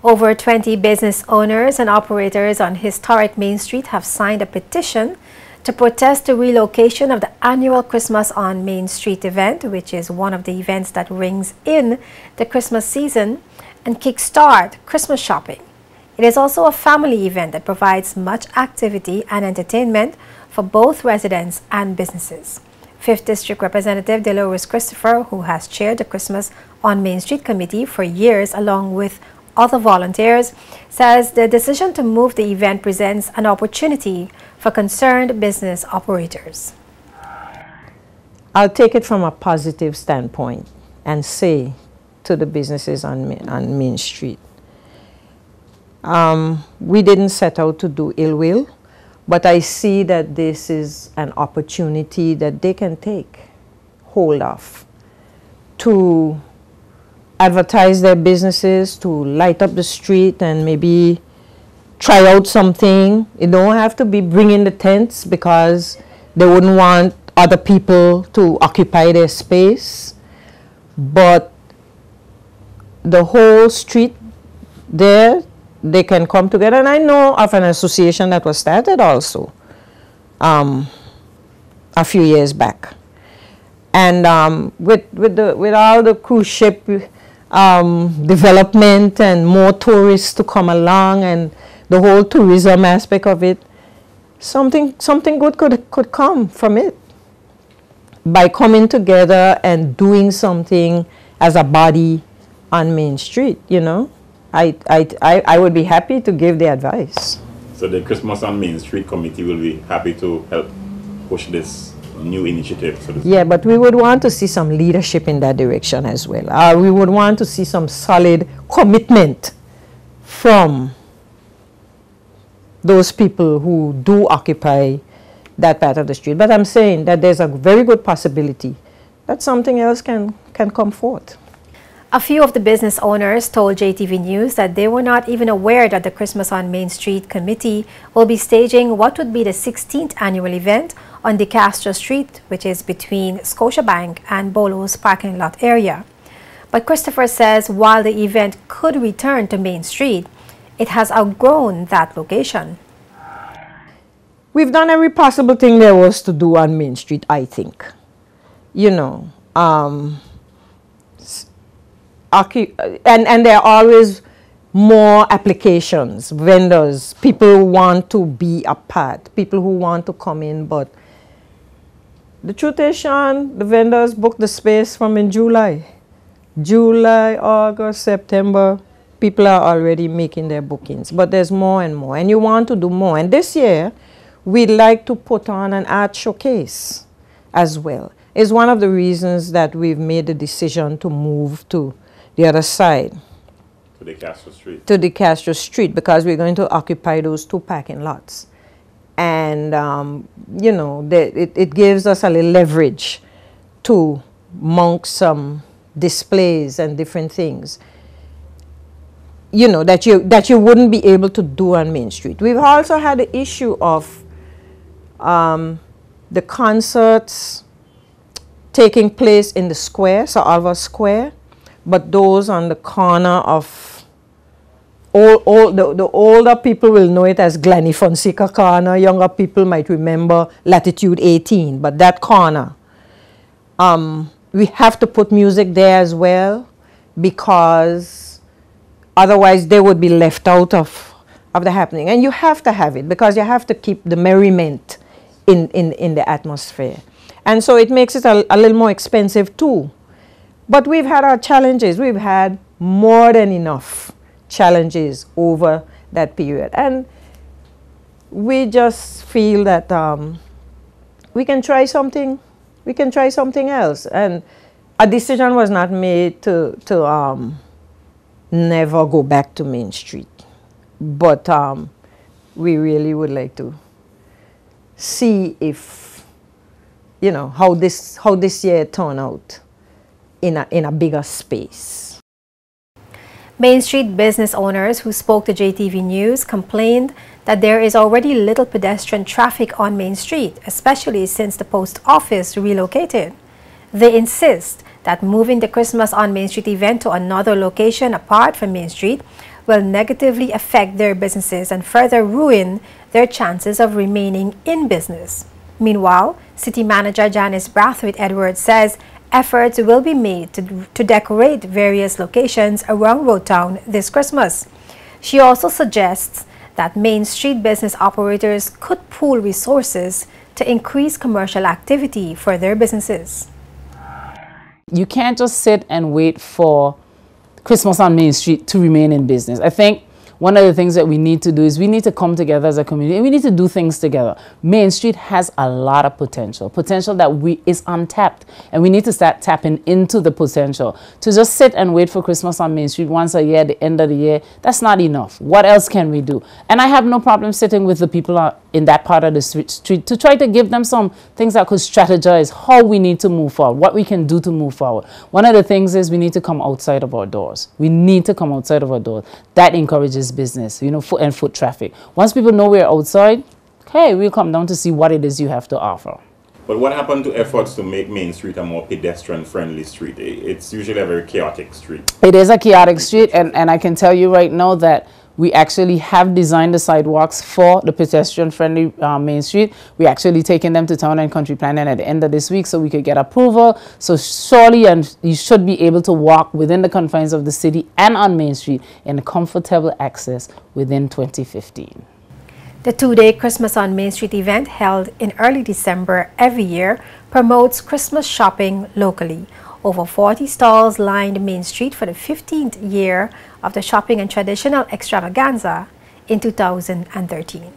Over 20 business owners and operators on historic Main Street have signed a petition to protest the relocation of the annual Christmas on Main Street event, which is one of the events that rings in the Christmas season and kickstart Christmas shopping. It is also a family event that provides much activity and entertainment for both residents and businesses. 5th District Representative Dolores Christopher, who has chaired the Christmas on Main Street Committee for years along with other volunteers, says the decision to move the event presents an opportunity for concerned business operators. I'll take it from a positive standpoint and say to the businesses on Main Street, we didn't set out to do ill will, but I see that this is an opportunity that they can take hold of to advertise their businesses, to light up the street and maybe try out something. You don't have to be bringing the tents because they wouldn't want other people to occupy their space. But the whole street there, they can come together. And I know of an association that was started also a few years back. And with all the cruise ship development and more tourists to come along and the whole tourism aspect of it, something good could come from it by coming together and doing something as a body on Main Street. You know, I would be happy to give the advice. So the Christmas on Main Street committee will be happy to help push this new initiative. So yeah, but we would want to see some leadership in that direction as well. We would want to see some solid commitment from those people who do occupy that part of the street. But I'm saying that there's a very good possibility that something else can come forth. A few of the business owners told JTV News that they were not even aware that the Christmas on Main Street Committee will be staging what would be the 16th annual event on De Castro Street, which is between Scotiabank and Bolo's parking lot area. But Christopher says while the event could return to Main Street, it has outgrown that location. We've done every possible thing there was to do on Main Street, I think. You know, and there are always more applications, vendors, people who want to be a part, people who want to come in. But the truth is, Sean, the vendors book the space from in July, August, September. People are already making their bookings, but there's more and more, and you want to do more. And this year, we'd like to put on an art showcase as well. It's one of the reasons that we've made the decision to move to the other side. To De Castro Street. To De Castro Street, because we're going to occupy those two parking lots. And, you know, it gives us a little leverage to mount some displays and different things, you know, that you wouldn't be able to do on Main Street. We've also had the issue of the concerts taking place in the square, so Alva Square, but those on the corner of the older people will know it as Glennie Fonseca corner. Younger people might remember Latitude 18, but that corner, we have to put music there as well, because otherwise they would be left out of the happening. And you have to have it because you have to keep the merriment in the atmosphere. And so it makes it a little more expensive too. But we've had our challenges. We've had more than enough challenges over that period. And we just feel that we can try something. We can try something else. And a decision was not made to never go back to Main Street. But we really would like to see if, you know, how this year turned out in a bigger space. Main Street business owners who spoke to JTV News complained that there is already little pedestrian traffic on Main Street, especially since the post office relocated. They insist that moving the Christmas on Main Street event to another location apart from Main Street will negatively affect their businesses and further ruin their chances of remaining in business. Meanwhile, City Manager Janice Brathwaite Edwards says efforts will be made to decorate various locations around Road Town this Christmas. She also suggests that Main Street business operators could pool resources to increase commercial activity for their businesses. You can't just sit and wait for Christmas on Main Street to remain in business. I think one of the things that we need to do is we need to come together as a community and we need to do things together. Main Street has a lot of potential that is untapped, and we need to start tapping into the potential. To just sit and wait for Christmas on Main Street once a year at the end of the year, that's not enough. What else can we do? And I have no problem sitting with the people in that part of the street to try to give them some things that could strategize how we need to move forward, what we can do to move forward. One of the things is we need to come outside of our doors. We need to come outside of our doors. That encourages business, you know, foot traffic. Once people know we're outside, okay, we'll come down to see what it is you have to offer. But what happened to efforts to make Main Street a more pedestrian-friendly street? It's usually a very chaotic street. It is a chaotic street, and I can tell you right now that we actually have designed the sidewalks for the pedestrian-friendly Main Street. We're actually taking them to Town and Country Planning at the end of this week so we could get approval. So surely, and you should be able to walk within the confines of the city and on Main Street in comfortable access within 2015. The two-day Christmas on Main Street event held in early December every year promotes Christmas shopping locally. Over 40 stalls lined Main Street for the 15th year of the shopping and traditional extravaganza in 2013.